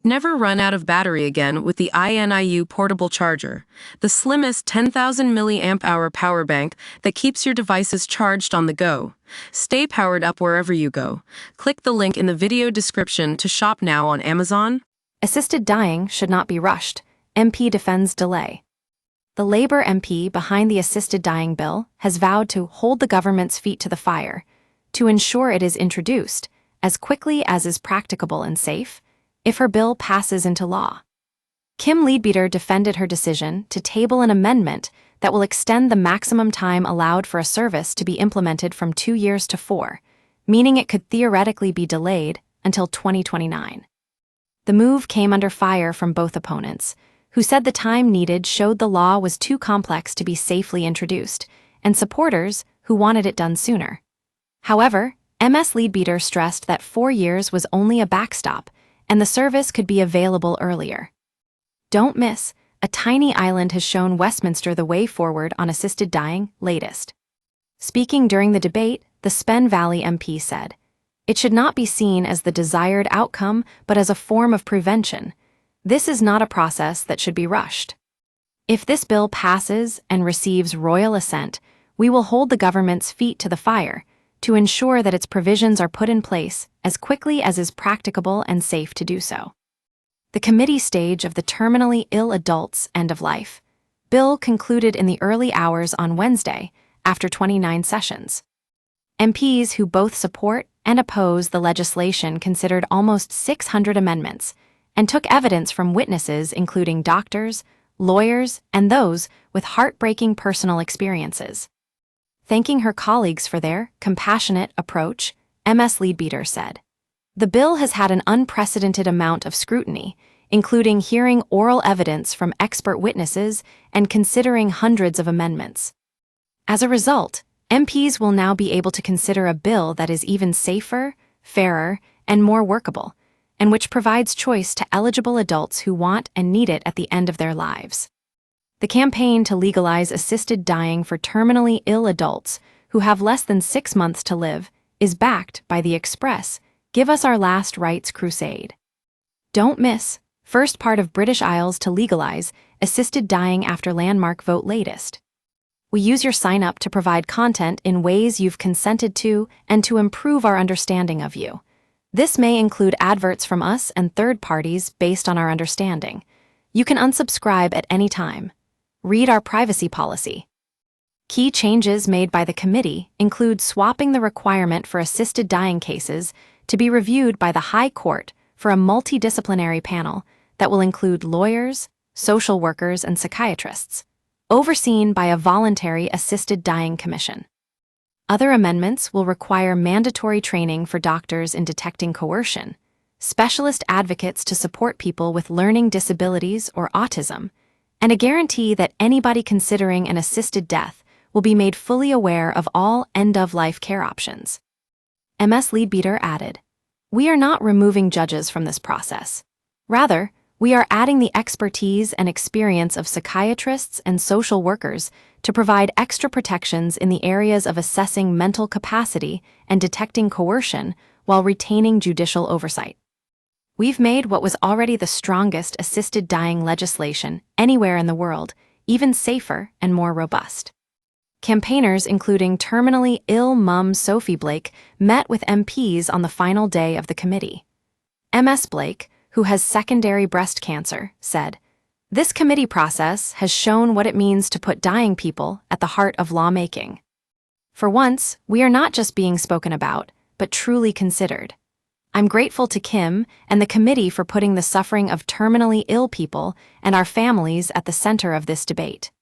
Never run out of battery again with the INIU portable charger, the slimmest 10,000 milliamp hour power bank that keeps your devices charged on the go. Stay powered up wherever you go. Click the link in the video description to shop now on Amazon. Assisted dying should not be rushed. MP defends delay. The Labour MP behind the assisted dying bill has vowed to hold the government's feet to the fire to ensure it is introduced as quickly as is practicable and safe if her bill passes into law. Kim Leadbeater defended her decision to table an amendment that will extend the maximum time allowed for a service to be implemented from 2 years to 4, meaning it could theoretically be delayed until 2029. The move came under fire from both opponents, who said the time needed showed the law was too complex to be safely introduced, and supporters who wanted it done sooner. However, MS Leadbeater stressed that 4 years was only a backstop, and the service could be available earlier. Don't miss, a tiny island has shown Westminster the way forward on assisted dying latest. Speaking during the debate, the Spen Valley MP said, "It should not be seen as the desired outcome, but as a form of prevention. This is not a process that should be rushed. If this bill passes and receives royal assent, we will hold the government's feet to the fire to ensure that its provisions are put in place as quickly as is practicable and safe to do so." The committee stage of the terminally ill adults' end of life bill concluded in the early hours on Wednesday after 29 sessions. MPs who both support and oppose the legislation considered almost 600 amendments and took evidence from witnesses including doctors, lawyers, and those with heartbreaking personal experiences. Thanking her colleagues for their compassionate approach, MS Leadbeater said, "The bill has had an unprecedented amount of scrutiny, including hearing oral evidence from expert witnesses and considering hundreds of amendments. As a result, MPs will now be able to consider a bill that is even safer, fairer, and more workable, and which provides choice to eligible adults who want and need it at the end of their lives." The campaign to legalize assisted dying for terminally ill adults who have less than 6 months to live is backed by the express Give Us Our Last Rights crusade. Don't miss, first part of British Isles to legalize assisted dying after landmark vote latest. We use your sign-up to provide content in ways you've consented to and to improve our understanding of you. This may include adverts from us and third parties based on our understanding. You can unsubscribe at any time. Read our privacy policy. Key changes made by the committee include swapping the requirement for assisted dying cases to be reviewed by the High Court for a multidisciplinary panel that will include lawyers, social workers, and psychiatrists, overseen by a voluntary assisted dying commission. Other amendments will require mandatory training for doctors in detecting coercion, specialist advocates to support people with learning disabilities or autism, and a guarantee that anybody considering an assisted death will be made fully aware of all end-of-life care options. MS Leadbeater added, "We are not removing judges from this process. Rather, we are adding the expertise and experience of psychiatrists and social workers to provide extra protections in the areas of assessing mental capacity and detecting coercion while retaining judicial oversight. We've made what was already the strongest assisted dying legislation anywhere in the world even safer and more robust." Campaigners, including terminally ill mum Sophie Blake, met with MPs on the final day of the committee. MS Blake, who has secondary breast cancer, said, "This committee process has shown what it means to put dying people at the heart of lawmaking. For once, we are not just being spoken about, but truly considered. I'm grateful to Kim and the committee for putting the suffering of terminally ill people and our families at the center of this debate."